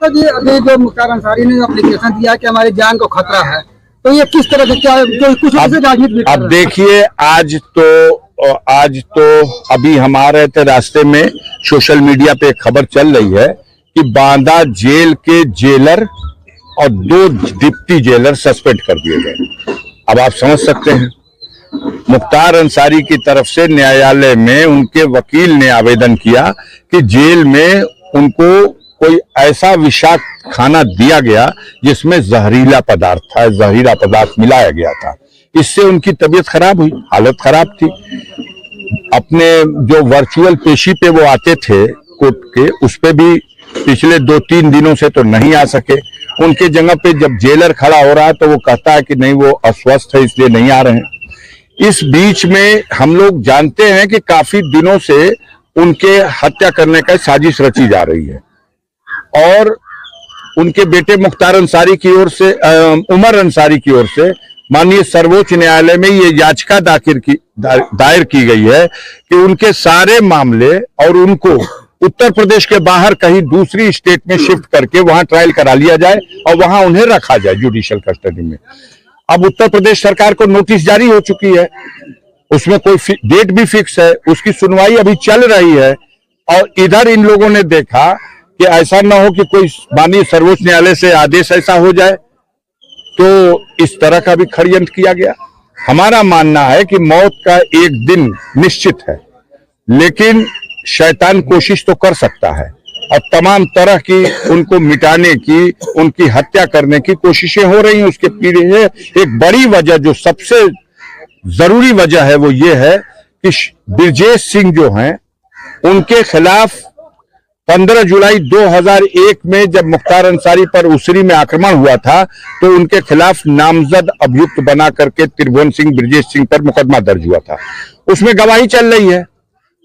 तो ये अभी जो मुख्तार अंसारी ने एप्लीकेशन दिया कि हमारी जान को खतरा है, तो ये किस तरह से क्या कुछ राजनीति? अब देखिए, आज तो अभी हमारे रास्ते में सोशल मीडिया पे खबर चल रही है कि बांदा जेल के जेलर और 2 डिप्टी जेलर सस्पेंड कर दिए गए। अब आप समझ सकते हैं, मुख्तार अंसारी की तरफ से न्यायालय में उनके वकील ने आवेदन किया कि जेल में उनको कोई ऐसा विषाक्त खाना दिया गया जिसमें जहरीला पदार्थ मिलाया गया था। इससे उनकी तबीयत खराब हुई, हालत खराब थी। अपने जो वर्चुअल पेशी पे वो आते थे कोर्ट के, उस पे भी पिछले 2-3 दिनों से तो नहीं आ सके। उनके जगह पे जब जेलर खड़ा हो रहा है तो वो कहता है कि नहीं, वो अस्वस्थ है इसलिए नहीं आ रहे हैं। इस बीच में हम लोग जानते हैं कि काफी दिनों से उनके हत्या करने का साजिश रची जा रही है और उनके बेटे मुख्तार अंसारी की ओर से, उमर अंसारी की ओर से माननीय सर्वोच्च न्यायालय में ये याचिका दायर की गई है कि उनके सारे मामले और उनको उत्तर प्रदेश के बाहर कहीं दूसरी स्टेट में शिफ्ट करके वहां ट्रायल करा लिया जाए और वहां उन्हें रखा जाए जुडिशियल कस्टडी में। अब उत्तर प्रदेश सरकार को नोटिस जारी हो चुकी है, उसमें कोई डेट भी फिक्स है, उसकी सुनवाई अभी चल रही है। और इधर इन लोगों ने देखा कि ऐसा ना हो कि कोई माननीय सर्वोच्च न्यायालय से आदेश ऐसा हो जाए, तो इस तरह का भी षड्यंत्र किया गया। हमारा मानना है कि मौत का एक दिन निश्चित है, लेकिन शैतान कोशिश तो कर सकता है और तमाम तरह की उनको मिटाने की, उनकी हत्या करने की कोशिशें हो रही हैं। उसके पीछे एक बड़ी वजह, जो सबसे जरूरी वजह है, वो ये है कि ब्रजेश सिंह जो हैं, उनके खिलाफ 15 जुलाई 2001 में जब मुख्तार अंसारी पर उसरी में आक्रमण हुआ था तो उनके खिलाफ नामजद अभियुक्त बना करके त्रिभुवन सिंह, ब्रजेश सिंह पर मुकदमा दर्ज हुआ था। उसमें गवाही चल रही है।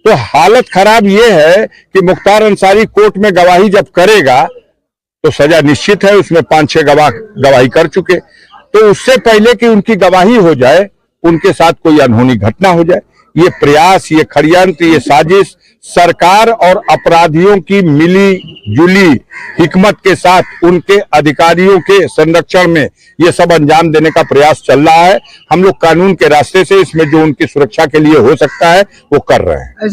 तो हालत खराब यह है कि मुख्तार अंसारी कोर्ट में गवाही जब करेगा तो सजा निश्चित है। उसमें 5-6 गवाह गवाही कर चुके, तो उससे पहले कि उनकी गवाही हो जाए, उनके साथ कोई अनहोनी घटना हो जाए, ये प्रयास, ये षड्यंत्र, ये साजिश सरकार और अपराधियों की मिली जुली हिकमत के साथ उनके अधिकारियों के संरक्षण में ये सब अंजाम देने का प्रयास चल रहा है। हम लोग कानून के रास्ते से इसमें जो उनकी सुरक्षा के लिए हो सकता है वो कर रहे हैं।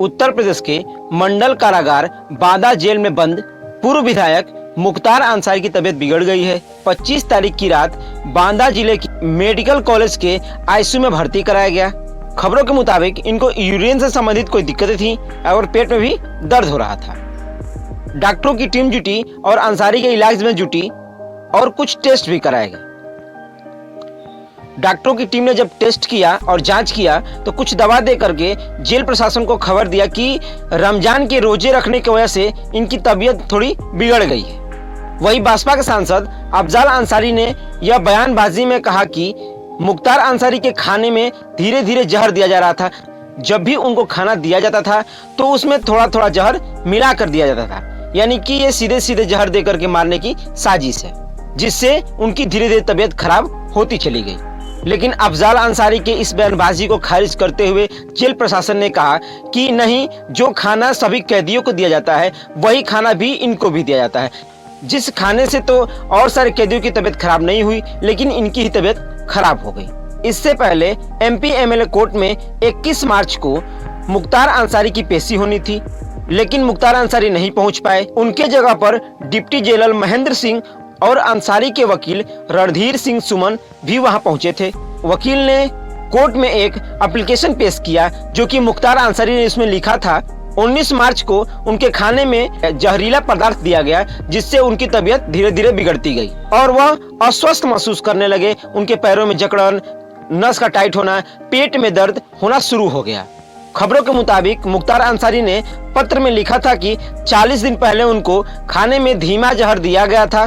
उत्तर प्रदेश के मंडल कारागार बांदा जेल में बंद पूर्व विधायक मुख्तार अंसारी की तबीयत बिगड़ गई है। 25 तारीख की रात बांदा जिले के मेडिकल कॉलेज के आईसीयू में भर्ती कराया गया। खबरों के मुताबिक इनको यूरिन से संबंधित कोई दिक्कतें थी और पेट में भी दर्द हो रहा था। डॉक्टरों की टीम जुटी और अंसारी के इलाज में जुटी और कुछ टेस्ट भी कराए गए। डॉक्टरों की टीम ने जब टेस्ट किया और जांच किया तो कुछ दवा दे करके जेल प्रशासन को खबर दिया कि रमजान के रोजे रखने की वजह से इनकी तबीयत थोड़ी बिगड़ गई है। वही बसपा के सांसद अफजाल अंसारी ने यह बयानबाजी में कहा कि मुख्तार अंसारी के खाने में धीरे धीरे जहर दिया जा रहा था। जब भी उनको खाना दिया जाता था तो उसमें थोड़ा थोड़ा जहर मिला कर दिया जाता था, यानी कि ये सीधे सीधे जहर देकर के मारने की साजिश है, जिससे उनकी धीरे धीरे तबीयत खराब होती चली गई। लेकिन अफजाल अंसारी के इस बयानबाजी को खारिज करते हुए जेल प्रशासन ने कहा कि नहीं, जो खाना सभी कैदियों को दिया जाता है वही खाना भी इनको भी दिया जाता है। जिस खाने से तो और सारे कैदियों की तबीयत खराब नहीं हुई, लेकिन इनकी ही तबीयत खराब हो गई। इससे पहले एमपी एमएलए कोर्ट में 21 मार्च को मुख्तार अंसारी की पेशी होनी थी, लेकिन मुख्तार अंसारी नहीं पहुंच पाए। उनके जगह पर डिप्टी जेलर महेंद्र सिंह और अंसारी के वकील रणधीर सिंह सुमन भी वहां पहुंचे थे। वकील ने कोर्ट में एक एप्लीकेशन पेश किया जो कि मुख्तार अंसारी ने इसमें लिखा था 19 मार्च को उनके खाने में जहरीला पदार्थ दिया गया, जिससे उनकी तबीयत धीरे धीरे बिगड़ती गई और वह अस्वस्थ महसूस करने लगे। उनके पैरों में जकड़न, नस का टाइट होना, पेट में दर्द होना शुरू हो गया। खबरों के मुताबिक मुख्तार अंसारी ने पत्र में लिखा था कि 40 दिन पहले उनको खाने में धीमा जहर दिया गया था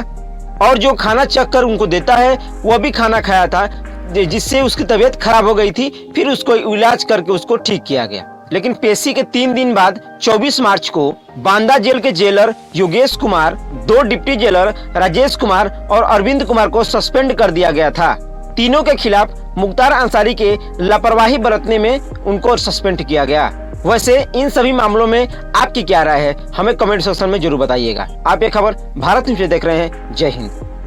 और जो खाना चख कर उनको देता है वह भी खाना खाया था, जिससे उसकी तबीयत खराब हो गई थी। फिर उसको इलाज करके उसको ठीक किया गया। लेकिन पेशी के 3 दिन बाद 24 मार्च को बांदा जेल के jailer Yogesh Kumar, 2 deputy jailer Rajesh Kumar और अरविंद कुमार को सस्पेंड कर दिया गया था। तीनों के खिलाफ मुख्तार अंसारी के लापरवाही बरतने में उनको सस्पेंड किया गया। वैसे इन सभी मामलों में आपकी क्या राय है, हमें कमेंट सेक्शन में जरूर बताइएगा। आप ये खबर भारत न्यूज़ से देख रहे हैं। जय हिंद।